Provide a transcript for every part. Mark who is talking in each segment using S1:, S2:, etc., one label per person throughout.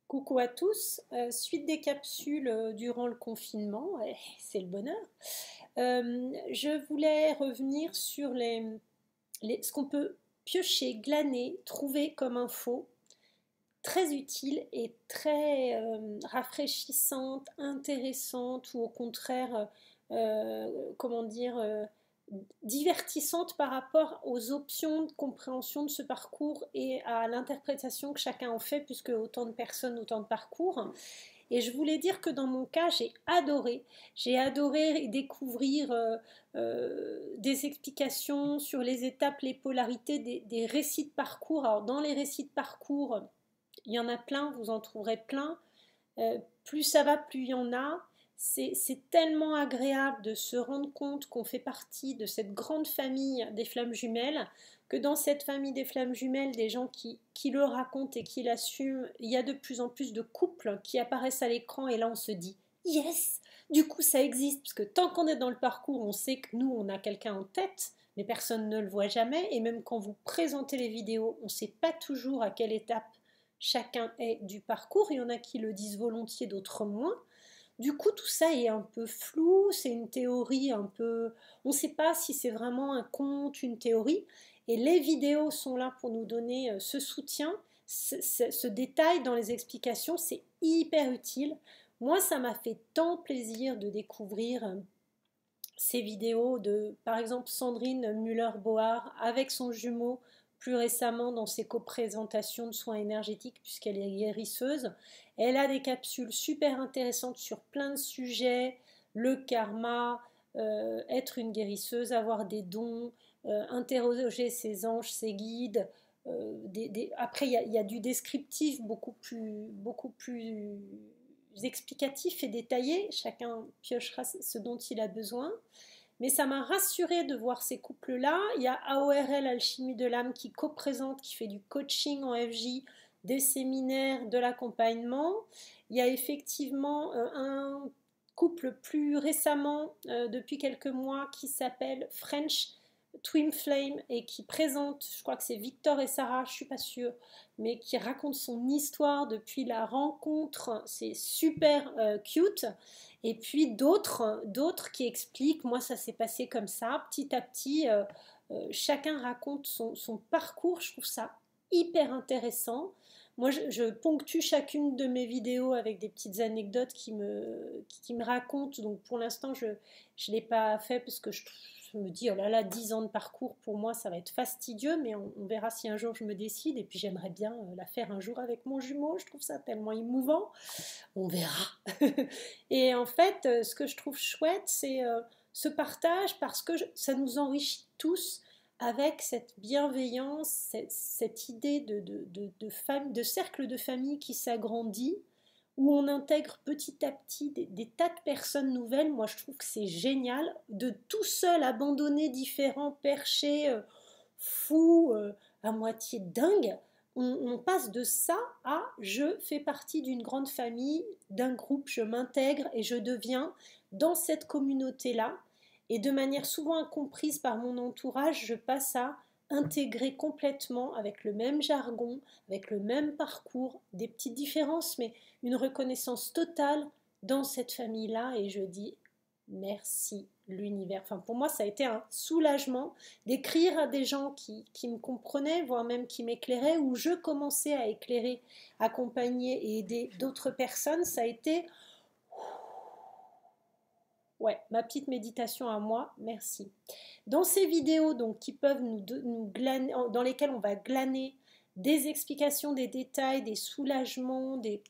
S1: Coucou à tous, suite des capsules durant le confinement, c'est le bonheur. Je voulais revenir sur ce qu'on peut piocher, glaner, trouver comme info, très utile et très rafraîchissante, intéressante ou au contraire, comment dire, divertissante par rapport aux options de compréhension de ce parcours et à l'interprétation que chacun en fait, puisque autant de personnes, autant de parcours. Et je voulais dire que dans mon cas, j'ai adoré découvrir des explications sur les étapes, les polarités des récits de parcours. Alors dans les récits de parcours, il y en a plein, vous en trouverez plein. Plus ça va, plus il y en a. C'est tellement agréable de se rendre compte qu'on fait partie de cette grande famille des flammes jumelles, que dans cette famille des flammes jumelles, des gens qui le racontent et qui l'assument, il y a de plus en plus de couples qui apparaissent à l'écran et là on se dit yes, du coup ça existe, parce que tant qu'on est dans le parcours, on sait que nous on a quelqu'un en tête, mais personne ne le voit jamais, et même quand vous présentez les vidéos, on ne sait pas toujours à quelle étape chacun est du parcours. Il y en a qui le disent volontiers, d'autres moins. Du coup, tout ça est un peu flou, c'est une théorie un peu... On ne sait pas si c'est vraiment un conte, une théorie. Et les vidéos sont là pour nous donner ce soutien, ce détail dans les explications, c'est hyper utile. Moi, ça m'a fait tant plaisir de découvrir ces vidéos de, par exemple, Sandrine Muller-Board avec son jumeau plus récemment dans ses co-présentations de soins énergétiques puisqu'elle est guérisseuse. Elle a des capsules super intéressantes sur plein de sujets, le karma, être une guérisseuse, avoir des dons, interroger ses anges, ses guides. Après, il y a du descriptif beaucoup plus explicatif et détaillé. Chacun piochera ce dont il a besoin. Mais ça m'a rassurée de voir ces couples-là. Il y a AORL, Alchimie de l'âme, qui co-présente, qui fait du coaching en FJ, des séminaires, de l'accompagnement. Il y a effectivement un couple plus récemment, depuis quelques mois, qui s'appelle French Twin Flame et qui présente, je crois que c'est Victor et Sarah, je suis pas sûre, mais qui raconte son histoire depuis la rencontre. C'est super cute. Et puis d'autres qui expliquent, moi ça s'est passé comme ça, petit à petit, chacun raconte son parcours, je trouve ça hyper intéressant. Moi je ponctue chacune de mes vidéos avec des petites anecdotes qui me racontent, donc pour l'instant je ne l'ai pas fait parce que je me dis, oh là là, 10 ans de parcours, pour moi, ça va être fastidieux, mais on verra si un jour je me décide. Et puis j'aimerais bien la faire un jour avec mon jumeau, je trouve ça tellement émouvant. On verra. Et en fait, ce que je trouve chouette, c'est ce partage parce que ça nous enrichit tous avec cette bienveillance, cette idée de cercle de famille qui s'agrandit, où on intègre petit à petit des tas de personnes nouvelles. Moi, je trouve que c'est génial de tout seul abandonner différents perchés fous, à moitié dingues. On passe de ça à je fais partie d'une grande famille, d'un groupe, je m'intègre et je deviens dans cette communauté-là. Et de manière souvent incomprise par mon entourage, je passe à intégrer complètement avec le même jargon, avec le même parcours, des petites différences, mais une reconnaissance totale dans cette famille-là. Et je dis merci l'univers. Enfin, pour moi, ça a été un soulagement d'écrire à des gens qui me comprenaient, voire même qui m'éclairaient, où je commençais à éclairer, accompagner et aider d'autres personnes. Ça a été, ouais, ma petite méditation à moi. Merci. Dans ces vidéos, donc, qui peuvent nous glaner, dans lesquelles on va glaner des explications, des détails, des soulagements, des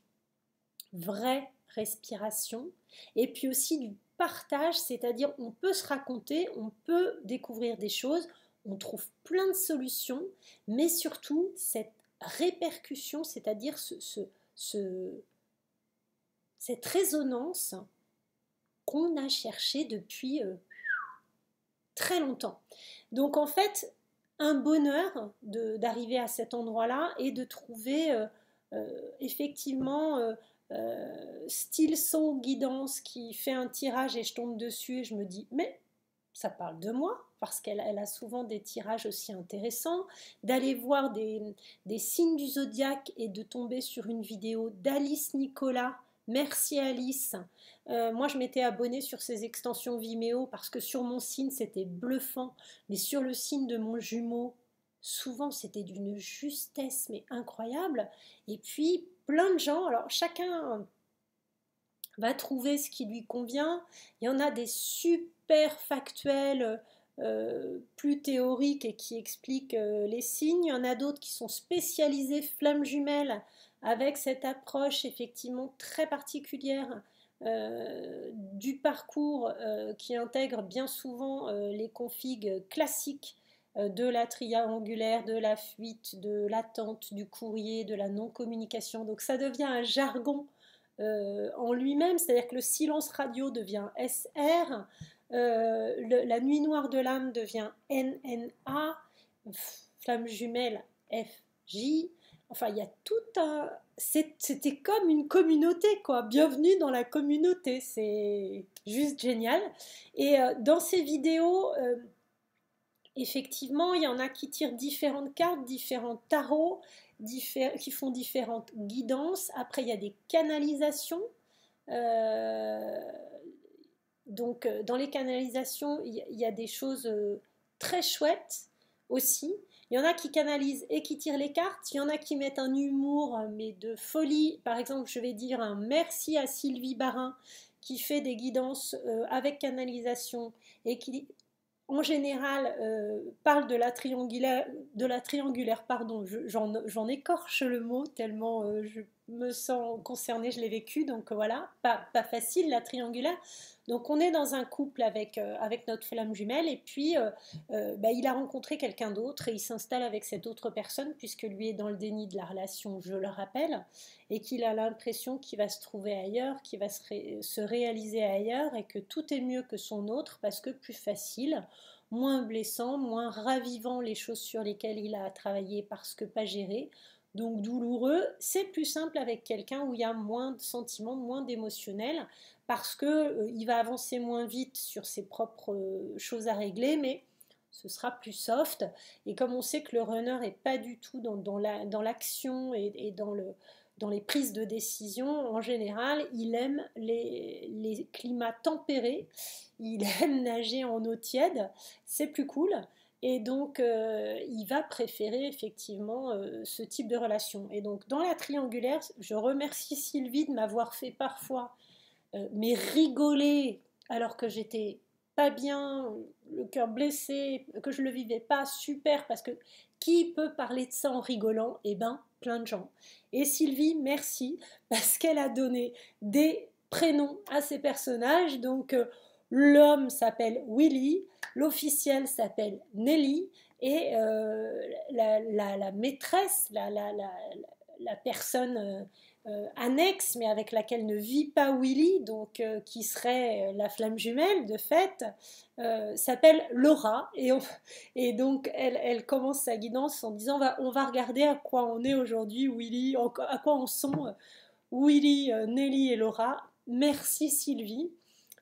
S1: vraies respirations, et puis aussi du partage, c'est-à-dire on peut se raconter, on peut découvrir des choses, on trouve plein de solutions, mais surtout cette répercussion, c'est-à-dire cette résonance qu'on a cherchée depuis très longtemps. Donc en fait, un bonheur d'arriver à cet endroit-là et de trouver effectivement style son guidance qui fait un tirage et je tombe dessus et je me dis mais ça parle de moi, parce qu'elle a souvent des tirages aussi intéressants, d'aller voir des signes du zodiaque et de tomber sur une vidéo d'Alice Nicolas. Merci Alice. Moi, je m'étais abonnée sur ces extensions Vimeo parce que sur mon signe, c'était bluffant, mais sur le signe de mon jumeau, souvent c'était d'une justesse mais incroyable. Et puis, plein de gens, alors chacun va trouver ce qui lui convient. Il y en a des super factuels, plus théoriques et qui expliquent les signes. Il y en a d'autres qui sont spécialisés flammes jumelles avec cette approche effectivement très particulière du parcours qui intègre bien souvent les configs classiques de la triangulaire, de la fuite, de l'attente, du courrier, de la non-communication. Donc ça devient un jargon en lui-même, c'est-à-dire que le silence radio devient SR, la nuit noire de l'âme devient NNA, flamme jumelle FJ. Enfin, il y a tout un... C'était comme une communauté, quoi. Bienvenue dans la communauté, c'est juste génial. Et dans ces vidéos, effectivement, il y en a qui tirent différentes cartes, différents tarots, qui font différentes guidances. Après, il y a des canalisations. Euh, donc, dans les canalisations, il y a des choses très chouettes aussi. Il y en a qui canalisent et qui tirent les cartes. Il y en a qui mettent un humour, mais de folie. Par exemple, je vais dire un merci à Sylvie Barin qui fait des guidances avec canalisation et qui en général, parle de la triangulaire, pardon, j'en écorche le mot tellement je me sens concernée, je l'ai vécu, donc voilà, pas facile la triangulaire. Donc on est dans un couple avec notre flamme jumelle et puis bah, il a rencontré quelqu'un d'autre et il s'installe avec cette autre personne puisque lui est dans le déni de la relation, je le rappelle, et qu'il a l'impression qu'il va se trouver ailleurs, qu'il va se réaliser ailleurs et que tout est mieux que son autre parce que plus facile, moins blessant, moins ravivant les choses sur lesquelles il a travaillé parce que pas géré. Donc douloureux, c'est plus simple avec quelqu'un où il y a moins de sentiments, moins d'émotionnel, parce que il va avancer moins vite sur ses propres choses à régler, mais ce sera plus soft. Et comme on sait que le runner est pas du tout dans l'action et dans les prises de décision, en général, il aime les climats tempérés, il aime nager en eau tiède, c'est plus cool. Et donc, il va préférer effectivement ce type de relation. Et donc, dans la triangulaire, je remercie Sylvie de m'avoir fait parfois, mais rigoler alors que j'étais pas bien, le cœur blessé, que je le vivais pas super, parce que qui peut parler de ça en rigolant? Eh ben, plein de gens. Et Sylvie, merci, parce qu'elle a donné des prénoms à ces personnages. Donc, l'homme s'appelle Willy, l'officiel s'appelle Nelly, et la maîtresse, la personne annexe, mais avec laquelle ne vit pas Willy, donc qui serait la flamme jumelle de fait, s'appelle Laura. Et donc elle commence sa guidance en disant on va regarder à quoi on est aujourd'hui, Willy, à quoi en sont Willy, Nelly et Laura. Merci Sylvie.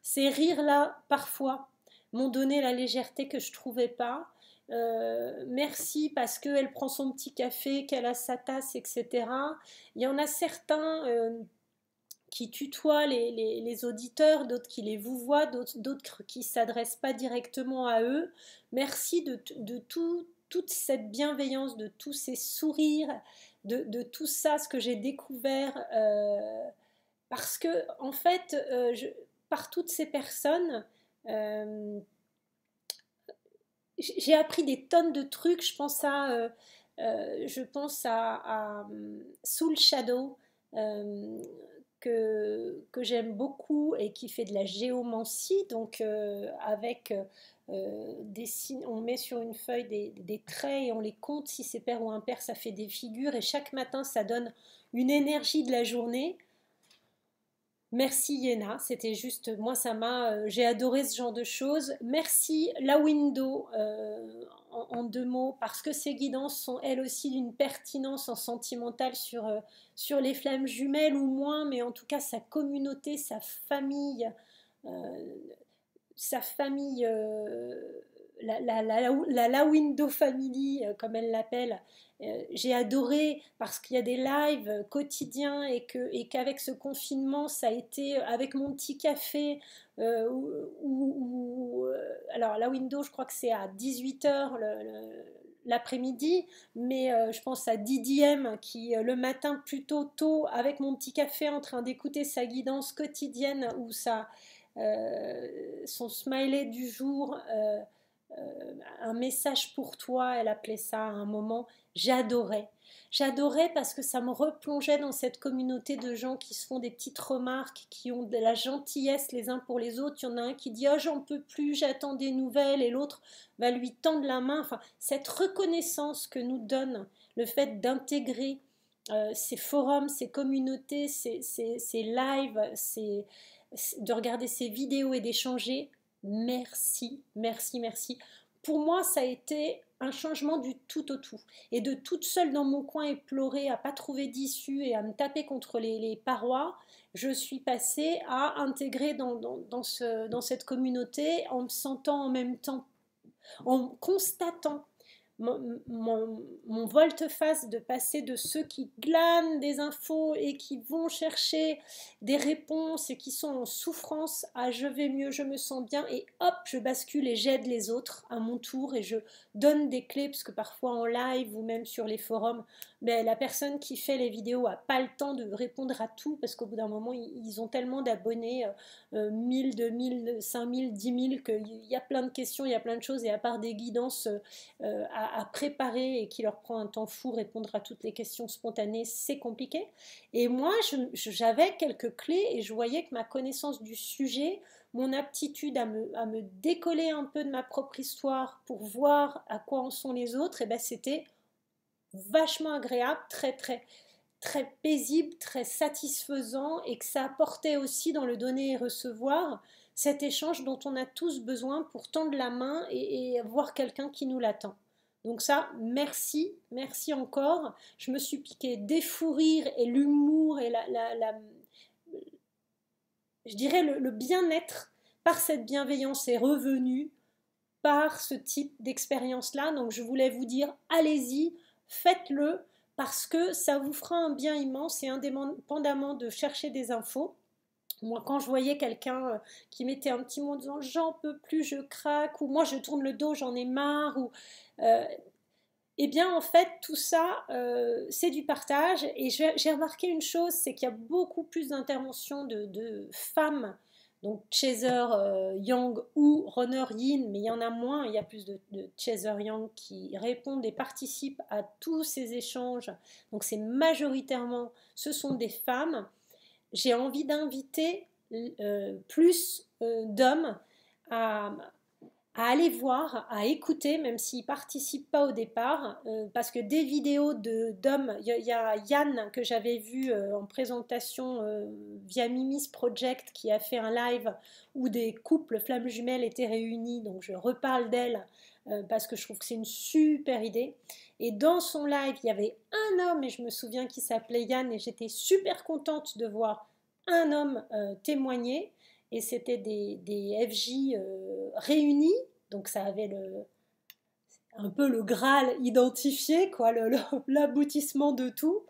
S1: Ces rires-là, parfois, m'ont donné la légèreté que je ne trouvais pas. Merci parce qu'elle prend son petit café, qu'elle a sa tasse, etc. Il y en a certains qui tutoient les auditeurs, d'autres qui les vouvoient, d'autres qui ne s'adressent pas directement à eux. Merci de toute cette bienveillance, de tous ces sourires, de tout ça, ce que j'ai découvert. Parce que, en fait, par toutes ces personnes, euh, j'ai appris des tonnes de trucs. Je pense à Soul Shadow, euh, que j'aime beaucoup et qui fait de la géomancie. Donc, avec des signes, on met sur une feuille des traits et on les compte. Si c'est pair ou impair, ça fait des figures. Et chaque matin, ça donne une énergie de la journée. Merci Yéna, c'était juste, moi ça m'a, j'ai adoré ce genre de choses. Merci La Window, en deux mots, parce que ces guidances sont elles aussi d'une pertinence en sentimentale sur les flammes jumelles ou moins, mais en tout cas sa communauté, euh, sa famille la Window Family, comme elle l'appelle. J'ai adoré parce qu'il y a des lives quotidiens et qu'avec ce confinement, ça a été avec mon petit café. Alors, la Window, je crois que c'est à 18h l'après-midi, mais je pense à DDM qui, le matin plutôt tôt, avec mon petit café en train d'écouter sa guidance quotidienne ou son smiley du jour. Un message pour toi, elle appelait ça à un moment, j'adorais. J'adorais parce que ça me replongeait dans cette communauté de gens qui se font des petites remarques, qui ont de la gentillesse les uns pour les autres. Il y en a un qui dit oh j'en peux plus, j'attends des nouvelles et l'autre va lui tendre la main. Enfin, cette reconnaissance que nous donne le fait d'intégrer ces forums, ces communautés, ces lives, de regarder ces vidéos et d'échanger. Merci, merci, merci. Pour moi, ça a été un changement du tout au tout. Et de toute seule dans mon coin éplorée, à pas trouver d'issue et à me taper contre les parois, je suis passée à intégrer dans cette communauté en me sentant en même temps, en constatant mon volte-face de passer de ceux qui glanent des infos et qui vont chercher des réponses et qui sont en souffrance à je vais mieux, je me sens bien et hop, je bascule et j'aide les autres à mon tour et je donne des clés parce que parfois en live ou même sur les forums, ben, la personne qui fait les vidéos a pas le temps de répondre à tout parce qu'au bout d'un moment ils ont tellement d'abonnés, 1000, 2000, 5000, 10 000 qu'il y a plein de questions, il y a plein de choses et à part des guidances à préparer et qui leur prend un temps fou répondre à toutes les questions spontanées, c'est compliqué. Et moi, j'avais quelques clés et je voyais que ma connaissance du sujet, mon aptitude à me décoller un peu de ma propre histoire pour voir à quoi en sont les autres, et ben c'était vachement agréable, très paisible, très satisfaisant et que ça apportait aussi dans le donner et recevoir cet échange dont on a tous besoin pour tendre la main et voir quelqu'un qui nous l'attend. Donc ça, merci, merci encore. Je me suis piqué des fous rires et l'humour et je dirais le bien-être par cette bienveillance est revenu par ce type d'expérience-là. Donc je voulais vous dire, allez-y, faites-le, parce que ça vous fera un bien immense et indépendamment de chercher des infos. Moi, quand je voyais quelqu'un qui mettait un petit mot en disant j'en peux plus, je craque, ou moi je tourne le dos, j'en ai marre, ou euh, eh bien, en fait, tout ça, c'est du partage. Et j'ai remarqué une chose, c'est qu'il y a beaucoup plus d'interventions de femmes, donc chaser yang ou runner yin, mais il y en a moins. Il y a plus de chaser yang qui répondent et participent à tous ces échanges. Donc, c'est majoritairement, ce sont des femmes. J'ai envie d'inviter plus d'hommes à, à aller voir, à écouter, même s'ils ne participent pas au départ, parce que des vidéos d'hommes, y a Yann que j'avais vu en présentation via Mimis Project qui a fait un live où des couples flammes jumelles étaient réunis, donc je reparle d'elle parce que je trouve que c'est une super idée. Et dans son live, il y avait un homme, et je me souviens qu'il s'appelait Yann, et j'étais super contente de voir un homme témoigner et c'était des FJ réunis, donc ça avait un peu le Graal identifié, quoi, l'aboutissement de tout.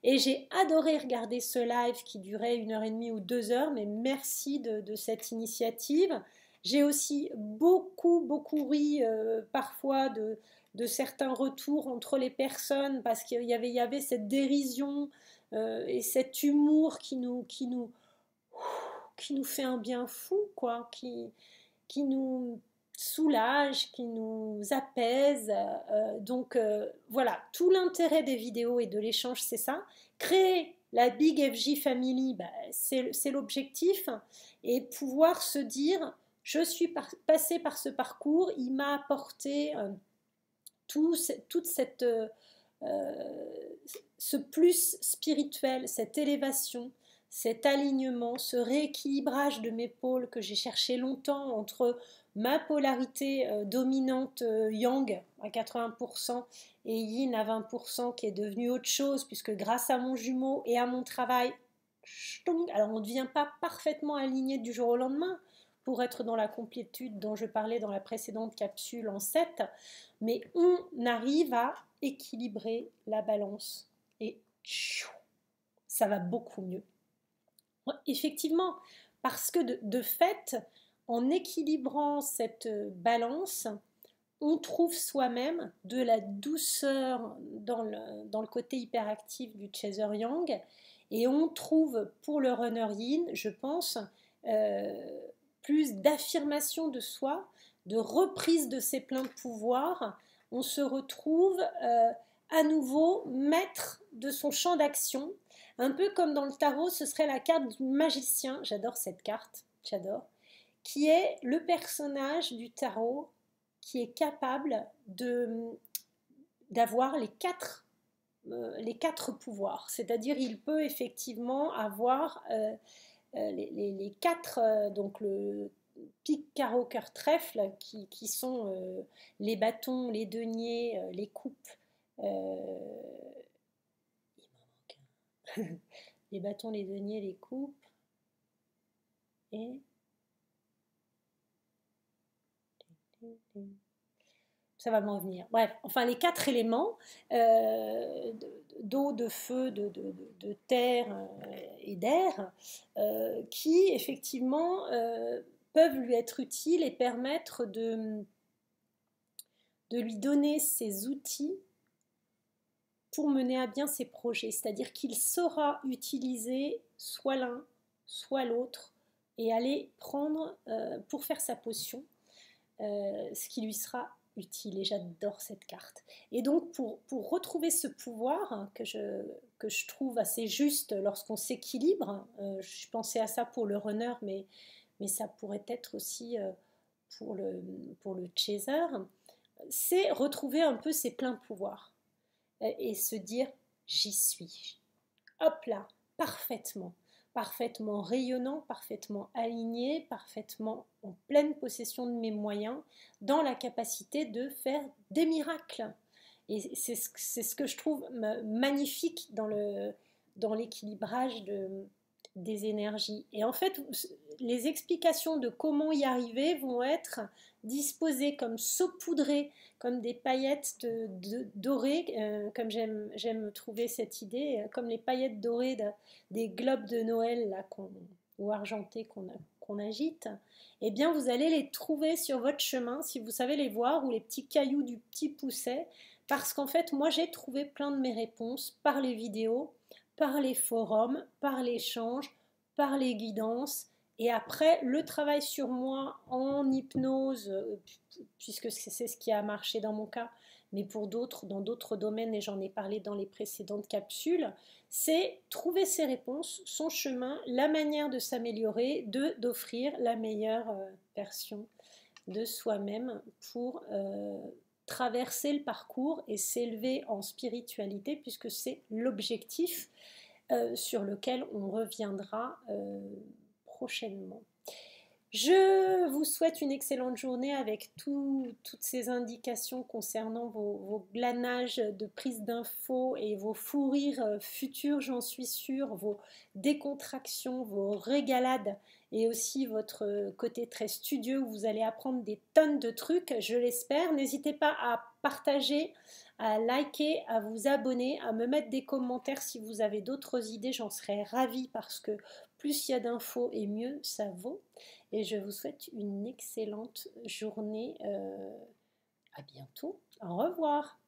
S1: Et j'ai adoré regarder ce live qui durait 1h30 ou 2 heures, mais merci de cette initiative. J'ai aussi beaucoup ri parfois de certains retours entre les personnes parce qu'il y avait cette dérision et cet humour qui nous fait un bien fou, quoi, qui nous soulage, qui nous apaise. Voilà, tout l'intérêt des vidéos et de l'échange, c'est ça. Créer la Big FJ Family, bah, c'est l'objectif. Et pouvoir se dire, je suis passé par ce parcours, il m'a apporté toute cette... ce plus spirituel, cette élévation, cet alignement, ce rééquilibrage de mes pôles que j'ai cherché longtemps entre ma polarité dominante yang à 80% et yin à 20% qui est devenue autre chose puisque grâce à mon jumeau et à mon travail, alors on ne devient pas parfaitement aligné du jour au lendemain. pour être dans la complétude dont je parlais dans la précédente capsule en 7, mais on arrive à équilibrer la balance et ça va beaucoup mieux. Effectivement, parce que de fait, en équilibrant cette balance, on trouve soi-même de la douceur dans le côté hyperactif du Chaser Yang et on trouve pour le runner yin, je pense, plus d'affirmation de soi, de reprise de ses pleins de pouvoir. On se retrouve à nouveau maître de son champ d'action, un peu comme dans le tarot, ce serait la carte du magicien, j'adore cette carte, j'adore, qui est le personnage du tarot qui est capable d'avoir les quatre pouvoirs. C'est-à-dire il peut effectivement avoir les quatre, donc le pique, carreau, cœur, trèfle, qui sont les bâtons, les deniers, les coupes. Les bâtons, les deniers, les coupes. Et ça va m'en revenir. Bref, enfin les quatre éléments d'eau, de feu, de terre et d'air qui effectivement peuvent lui être utiles et permettre de lui donner ses outils pour mener à bien ses projets. C'est-à-dire qu'il saura utiliser soit l'un, soit l'autre et aller prendre pour faire sa potion ce qui lui sera utile. Et j'adore cette carte. Et donc pour retrouver ce pouvoir que je trouve assez juste lorsqu'on s'équilibre, je pensais à ça pour le runner, mais ça pourrait être aussi pour le chaser, c'est retrouver un peu ses pleins pouvoirs et se dire j'y suis. Hop là, parfaitement. Parfaitement rayonnant, parfaitement aligné, parfaitement en pleine possession de mes moyens, dans la capacité de faire des miracles. Et c'est ce que je trouve magnifique dans l'équilibrage des énergies. Et en fait, les explications de comment y arriver vont être disposées comme saupoudrées, comme des paillettes dorées, comme j'aime trouver cette idée, comme les paillettes dorées des globes de Noël là, ou argentés qu'on agite. Eh bien, vous allez les trouver sur votre chemin, si vous savez les voir, ou les petits cailloux du petit pousset, parce qu'en fait, moi, j'ai trouvé plein de mes réponses par les vidéos, par les forums, par l'échange, par les guidances. Et après, le travail sur moi en hypnose, puisque c'est ce qui a marché dans mon cas, mais pour d'autres, dans d'autres domaines, et j'en ai parlé dans les précédentes capsules, c'est trouver ses réponses, son chemin, la manière de s'améliorer, d'offrir la meilleure version de soi-même pour traverser le parcours et s'élever en spiritualité, puisque c'est l'objectif sur lequel on reviendra prochainement. Je vous souhaite une excellente journée avec toutes ces indications concernant vos glanages de prise d'infos et vos fous rires futurs, j'en suis sûre, vos décontractions, vos régalades et aussi votre côté très studieux où vous allez apprendre des tonnes de trucs, je l'espère. N'hésitez pas à partager, à liker, à vous abonner, à me mettre des commentaires si vous avez d'autres idées, j'en serais ravie parce que plus il y a d'infos et mieux ça vaut. Et je vous souhaite une excellente journée. À bientôt. Au revoir.